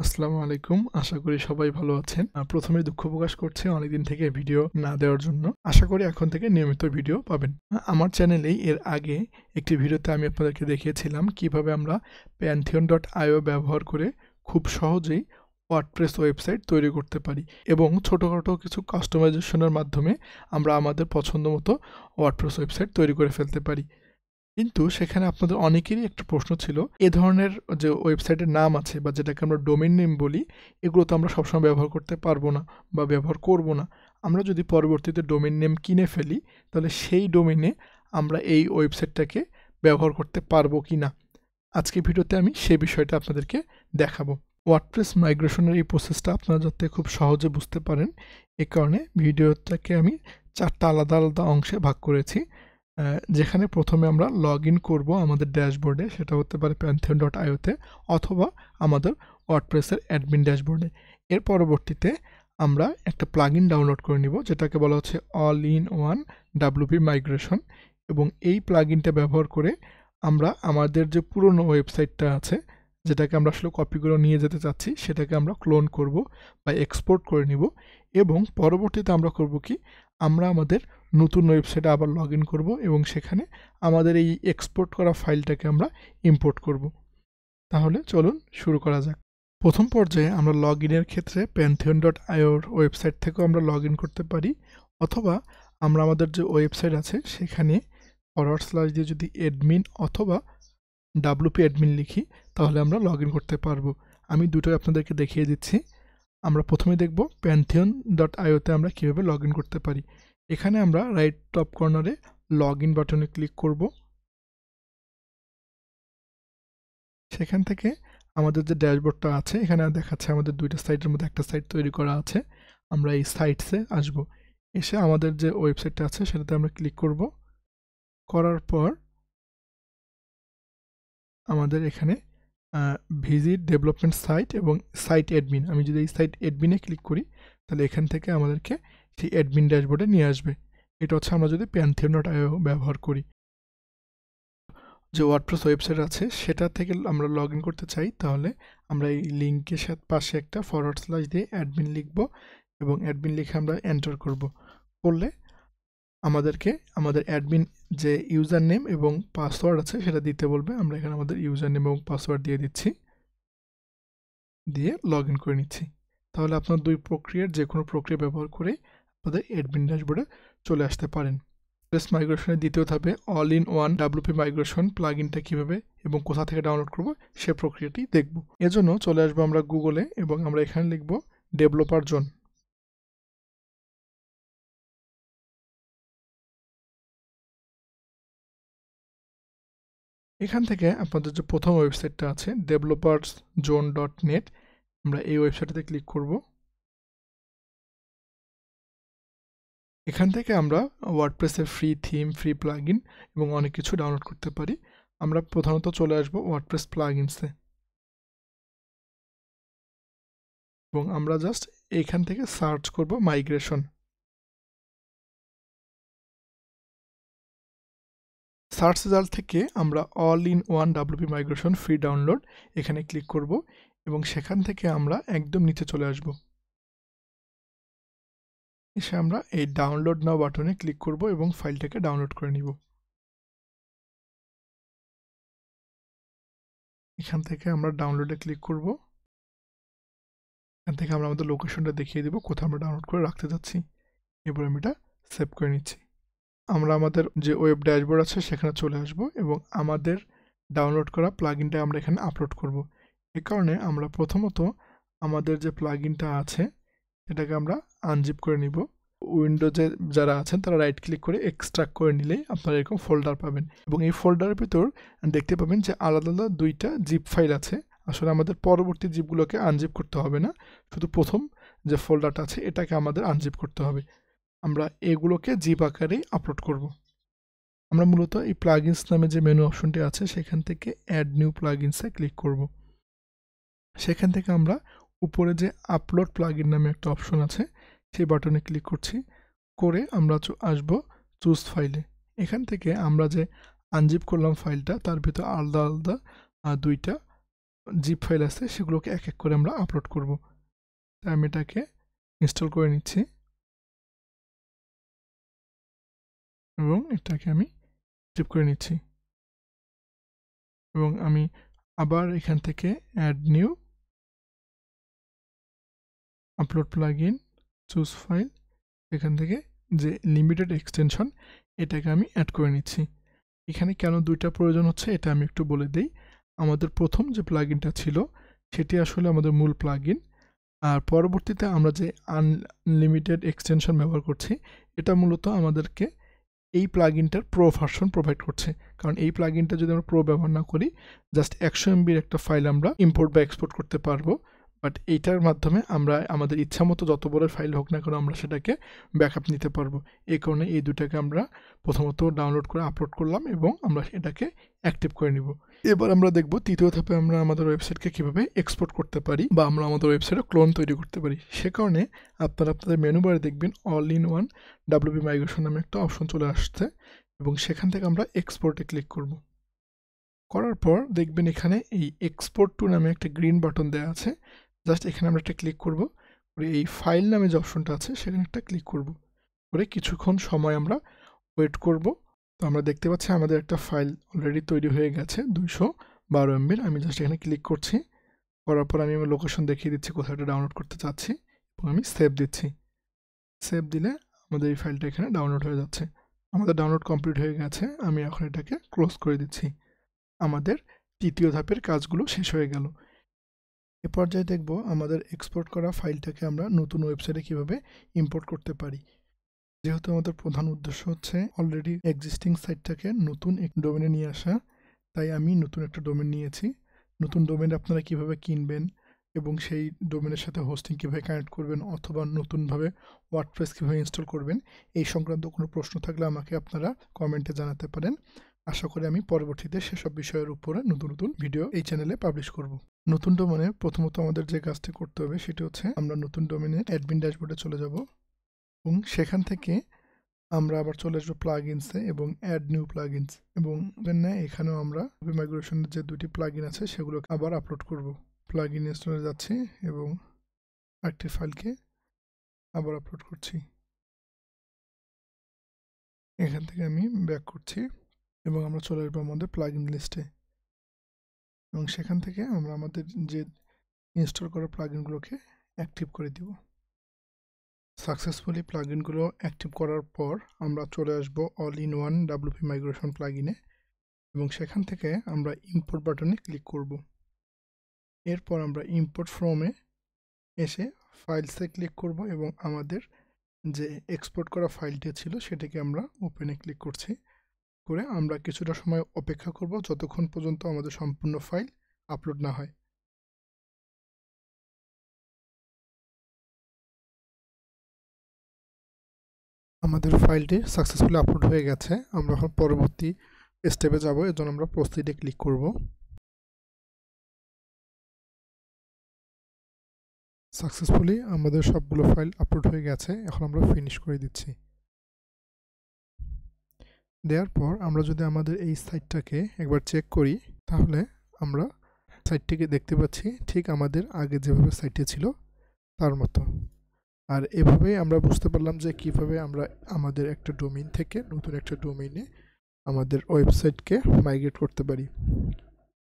আসসালামু আলাইকুম। আশা করি সবাই ভালো আছেন। প্রথমেই দুঃখ প্রকাশ করছি অনেকদিন থেকে ভিডিও না দেওয়ার জন্য। আশা করি এখন থেকে নিয়মিত ভিডিও পাবেন। আমার চ্যানেলেই এর আগে একটি ভিডিওতে আমি আপনাদেরকে দেখিয়েছিলাম কিভাবে আমরা pantheon.io ব্যবহার করে খুব সহজেই ওয়ার্ডপ্রেস ওয়েবসাইট তৈরি করতে পারি এবং ছোটখাটো কিছু কাস্টমাইজেশনের মাধ্যমে আমরা আমাদের পছন্দমতো ওয়ার্ডপ্রেস ওয়েবসাইট তৈরি করে ফেলতে পারি। কিন্তু সেখানে আপনাদের অনেকেরই একটা প্রশ্ন ছিল, এ ধরনের যে ওয়েবসাইটের নাম আছে বা যেটাকে আমরা ডোমেইন নেম বলি, এগুলো তো আমরা সবসময় ব্যবহার করতে পারবো না বা ব্যবহার করব না। আমরা যদি পরবর্তীতে ডোমেইন নেম কিনে ফেলি, তাহলে সেই ডোমেইনে আমরা এই ওয়েবসাইটটাকে ব্যবহার করতে পারবো কি না? আজকের ভিডিওতে আমি সেই বিষয়টা আপনাদেরকে দেখাবো। ওয়ার্ডপ্রেস মাইগ্রেশনের এই প্রসেসটা আপনারা যাতে খুব সহজে বুঝতে পারেন, এ কারণে ভিডিওটাকে আমি 4টা আলাদা আলাদা অংশে ভাগ করেছি। যেখানে প্রথমে আমরা লগ ইন করবো আমাদের ড্যাশবোর্ডে, সেটা হতে পারে pantheon.io তে অথবা আমাদের ওয়ার্ডপ্রেসের অ্যাডমিন ড্যাশবোর্ডে। এর পরবর্তীতে আমরা একটা প্লাগইন ডাউনলোড করে নিব, যেটাকে বলা হচ্ছে all in one WP migration, এবং এই প্লাগইনটা ব্যবহার করে আমরা আমাদের যে পুরনো ওয়েবসাইটটা আছে, যেটাকে আমরা আসলে কপি করে নিয়ে যেতে চাচ্ছি, সেটাকে আমরা ক্লোন করব বা এক্সপোর্ট করে নিব। এবং পরবর্তীতে আমরা করব কি, আমরা আমাদের নতুন ওয়েবসাইটে আবার লগ ইন করবো এবং সেখানে আমাদের এই এক্সপোর্ট করা ফাইলটাকে আমরা ইম্পোর্ট করব। তাহলে চলুন শুরু করা যাক। প্রথম পর্যায়ে আমরা লগ ইনের ক্ষেত্রে pantheon.io ওয়েবসাইট থেকেও আমরা লগ ইন করতে পারি, অথবা আমরা আমাদের যে ওয়েবসাইট আছে সেখানে / দিয়ে যদি অ্যাডমিন অথবা WP অ্যাডমিন লিখি, তাহলে আমরা লগ ইন করতে পারবো। আমি দুটোই আপনাদেরকে দেখিয়ে দিচ্ছি। আমরা প্রথমে দেখব pantheon.io তে আমরা কীভাবে লগ ইন করতে পারি। এখানে আমরা রাইট টপ কর্নারে লগ ইন বাটনে ক্লিক করব। সেখান থেকে আমাদের যে ড্যাশবোর্ডটা আছে, এখানে দেখাচ্ছে আমাদের দুইটা সাইটের মধ্যে একটা সাইট তৈরি করা আছে। আমরা এই সাইটসে আসব, এসে আমাদের যে ওয়েবসাইটটা আছে সেটাতে আমরা ক্লিক করব। করার পর আমাদের এখানে ভিজিট ডেভেলপমেন্ট সাইট এবং সাইট অ্যাডমিন, আমি যদি এই সাইট অ্যাডমিনে ক্লিক করি, তাহলে এখান থেকে আমাদেরকে সেই অ্যাডমিন ড্যাশবোর্ডে নিয়ে আসবে। এটা হচ্ছে আমরা যদি pantheon.io ব্যবহার করি। যে ওয়ার্ডপ্রেস ওয়েবসাইট আছে সেটা থেকে আমরা লগ ইন করতে চাই, তাহলে আমরা এই লিঙ্কের সাথে পাশে একটা / দিয়ে অ্যাডমিন লিখব এবং অ্যাডমিন লিখে আমরা এন্টার করব। করলে আমাদেরকে আমাদের অ্যাডমিন যে ইউজার নেম এবং পাসওয়ার্ড আছে সেটা দিতে বলবে। আমরা এখানে আমাদের ইউজার নেম এবং পাসওয়ার্ড দিয়ে দিচ্ছি, দিয়ে লগ ইন করে নিচ্ছি। তাহলে আপনার দুই প্রক্রিয়ার যে কোনো প্রক্রিয়া ব্যবহার করে আপনাদের অ্যাডমিন ড্যাশবোর্ডে চলে আসতে পারেন। ওয়ার্ডপ্রেস মাইগ্রেশনের দ্বিতীয় ধাপে all in one WP migration প্লাগইনটা কীভাবে এবং কোথা থেকে ডাউনলোড করব সে প্রক্রিয়াটি দেখব। এজন্য চলে আসবো আমরা গুগলে এবং আমরা এখানে লিখব ডেভেলপার জোন। এখান থেকে আপনাদের যে প্রথম ওয়েবসাইটটা আছে developerszone.net, আমরা এই ওয়েবসাইটটাতে ক্লিক করব। এখান থেকে আমরা ওয়ার্ডপ্রেসের ফ্রি থিম, ফ্রি প্লাগইন এবং অনেক কিছু ডাউনলোড করতে পারি। আমরা প্রধানত চলে আসব ওয়ার্ডপ্রেস প্লাগইনসে এবং আমরা জাস্ট এইখান থেকে সার্চ করব মাইগ্রেশন। সার্চ রেজাল্ট থেকে আমরা all in one WP migration free download এখানে ক্লিক করব এবং সেখান থেকে আমরা একদম নিচে চলে আসব। এসে আমরা এই ডাউনলোড নাও বাটনে ক্লিক করব এবং ফাইলটাকে ডাউনলোড করে নিব। এখান থেকে আমরা ডাউনলোডে ক্লিক করব। এখান থেকে আমরা আমাদের লোকেশনটা দেখিয়ে দেব কোথাও আমরা ডাউনলোড করে রাখতে যাচ্ছি। এবার আমি এটা সেভ করে নিচ্ছি। আমরা আমাদের যে ওয়েব ড্যাশবোর্ড আছে সেখানে চলে আসব এবং আমাদের ডাউনলোড করা প্লাগইনটা আমরা এখানে আপলোড করব। এ কারণে আমরা প্রথমত আমাদের যে প্লাগইনটা আছে এটাকে আমরা আনজিপ করে নিব। উইন্ডোজে যারা আছেন তারা রাইট ক্লিক করে এক্সট্রাক্ট করে নিলেই আপনারা এরকম ফোল্ডার পাবেন এবং এই ফোল্ডারের ভিতর দেখতে পাবেন যে আলাদা আলাদা দুইটা জিপ ফাইল আছে। আসলে আমাদের পরবর্তী জিপগুলোকে আনজিপ করতে হবে না, শুধু প্রথম যে ফোল্ডারটা আছে এটাকে আমাদের আনজিপ করতে হবে। আমরা এগুলোকে জিপ আকারেই আপলোড করব। আমরা মূলত এই প্লাগইনস নামে যে মেনু অপশনটি আছে সেখান থেকে অ্যাড নিউ প্লাগইনসে ক্লিক করব। সেখান থেকে আমরা উপরে যে আপলোড প্লাগইন নামে একটা অপশন আছে সেই বাটনে ক্লিক করছি, করে আমরা আসব চুজ ফাইলে। এখান থেকে আমরা যে আনজিপ করলাম ফাইলটা তার ভিতর আলাদা আলাদা দুইটা জিপ ফাইল আছে সেগুলোকে এক এক করে আমরা আপলোড করব। তাই আমি এটাকে ইনস্টল করে নিচ্ছি এবং এটাকে আমি সেভ করে নিচ্ছি এবং আমি আবার এখান থেকে add new upload plugin choose file, এখান থেকে যে লিমিটেড এক্সটেনশন এটাকে আমি অ্যাড করে নিচ্ছি। এখানে কেন দুইটা প্রয়োজন হচ্ছে এটা আমি একটু বলে দিই। আমাদের প্রথম যে প্লাগইনটা ছিল সেটি আসলে আমাদের মূল প্লাগইন, আর পরবর্তীতে আমরা যে আনলিমিটেড এক্সটেনশন ব্যবহার করছি এটা মূলত আমাদেরকে এই প্লাগইনটার প্রো ভার্সন প্রোভাইড করছে। কারণ এই প্লাগইনটা যদি আমরা প্রো ব্যবহার না করি জাস্ট 100 MB একটা ফাইল আমরা ইম্পোর্ট বা এক্সপোর্ট করতে পারবো, বাট এইটার মাধ্যমে আমরা আমাদের ইচ্ছা মতো যত বড় ফাইল হোক না কেন আমরা সেটাকে ব্যাকআপ নিতে পারবো। এই কারণে এই দুটাকে আমরা প্রথমত ডাউনলোড করে আপলোড করলাম এবং আমরা এটাকে অ্যাক্টিভ করে নিব। এবার আমরা দেখব তৃতীয় ধাপে আমরা আমাদের ওয়েবসাইটকে কীভাবে এক্সপোর্ট করতে পারি বা আমরা আমাদের ওয়েবসাইটে ক্লোন তৈরি করতে পারি। সে কারণে আপনারা আপনাদের মেনু বারে দেখবেন all in one WP migration নামে একটা অপশন চলে আসছে এবং সেখান থেকে আমরা এক্সপোর্টে ক্লিক করব। করার পর দেখবেন এখানে এই এক্সপোর্ট টু নামে একটা গ্রিন বাটন দেওয়া আছে, জাস্ট এখানে আমরা একটা ক্লিক করব, করে এই ফাইল নামে যে অপশনটা আছে সেখানে একটা ক্লিক করব, করে কিছুক্ষণ সময় আমরা ওয়েট করব। তো আমরা দেখতে পাচ্ছি আমাদের একটা ফাইল অলরেডি তৈরি হয়ে গেছে 212 MB। আমি জাস্ট এখানে ক্লিক করছি, করার পর আমি আমার লোকেশন দেখিয়ে দিচ্ছি কোথাও এটা ডাউনলোড করতে চাচ্ছি এবং আমি সেভ দিচ্ছি। সেভ দিলে আমাদের এই ফাইলটা এখানে ডাউনলোড হয়ে যাচ্ছে। আমাদের ডাউনলোড কমপ্লিট হয়ে গেছে, আমি এখন এটাকে ক্লোজ করে দিচ্ছি। আমাদের তৃতীয় ধাপের কাজগুলো শেষ হয়ে গেল। এ পর্যায়ে দেখব আমাদের এক্সপোর্ট করা ফাইলটাকে আমরা নতুন ওয়েবসাইটে কিভাবে ইম্পোর্ট করতে পারি। যেহেতু আমাদের প্রধান উদ্দেশ্য হচ্ছে অলরেডি এক্সিস্টিং সাইটটাকে নতুন এক ডোমেনে নিয়ে আসা, তাই আমি নতুন একটা ডোমেন নিয়েছি। নতুন ডোমেন আপনারা কিভাবে কিনবেন এবং সেই ডোমেনের সাথে হোস্টিং কীভাবে কানেক্ট করবেন অথবা নতুনভাবে ওয়ার্ডপ্রেস কীভাবে ইনস্টল করবেন এই সংক্রান্ত কোনো প্রশ্ন থাকলে আমাকে আপনারা কমেন্টে জানাতে পারেন। আশা করি আমি পরবর্তীতে সেসব বিষয়ের উপরে নতুন নতুন ভিডিও এই চ্যানেলে পাবলিশ করব। নতুন ডোমেনে প্রথমত আমাদের যে কাজটি করতে হবে সেটি হচ্ছে আমরা নতুন ডোমেনের অ্যাডমিন ড্যাশবোর্ডে চলে যাব এবং সেখান থেকে আমরা আবার চলে আসবো প্লাগইনসে এবং অ্যাড নিউ প্লাগইনস এবং এখানেও আমরা মাইগ্রেশনের যে দুটি প্লাগইন আছে সেগুলো আবার আপলোড করব। প্লাগইন ইনস্টলে যাচ্ছি এবং একটি ফাইলকে আবার আপলোড করছি। এখান থেকে আমি ব্যাক করছি এবং আমরা চলে আসবো আমাদের প্লাগইন লিস্টে এবং সেখান থেকে আমরা আমাদের যে ইনস্টল করা প্লাগইনগুলোকে অ্যাক্টিভ করে দিব। সাকসেসফুলি প্লাগইনগুলো অ্যাক্টিভ করার পর আমরা চলে আসব all in one WP migration প্লাগইনে এবং সেখান থেকে আমরা ইম্পোর্ট বাটনে ক্লিক করব। এরপর আমরা ইম্পোর্ট ফ্রমে এসে ফাইলসে ক্লিক করব এবং আমাদের যে এক্সপোর্ট করা ফাইলটি ছিল সেটাকে আমরা ওপেনে ক্লিক করছি, করে আমরা কিছুটা সময় অপেক্ষা করব যতক্ষণ পর্যন্ত আমাদের সম্পূর্ণ ফাইল আপলোড না হয়। আমাদের ফাইলটি সাকসেসফুলি আপলোড হয়ে গেছে। আমরা এখন পরবর্তী স্টেপে যাব, এর জন্য আমরা প্রসিডে ক্লিক করব। সাকসেসফুলি আমাদের সবগুলো ফাইল আপলোড হয়ে গেছে, এখন আমরা ফিনিশ করে দিচ্ছি। দেওয়ার পর আমরা যদি আমাদের এই সাইটটাকে একবার চেক করি তাহলে আমরা সাইটটিকে দেখতে পাচ্ছি ঠিক আমাদের আগে যেভাবে সাইটে ছিল তার মতো। আর এভাবেই আমরা বুঝতে পারলাম যে কিভাবে আমরা আমাদের একটা ডোমেইন থেকে নতুন একটা ডোমেইনে আমাদের ওয়েবসাইটকে মাইগ্রেট করতে পারি।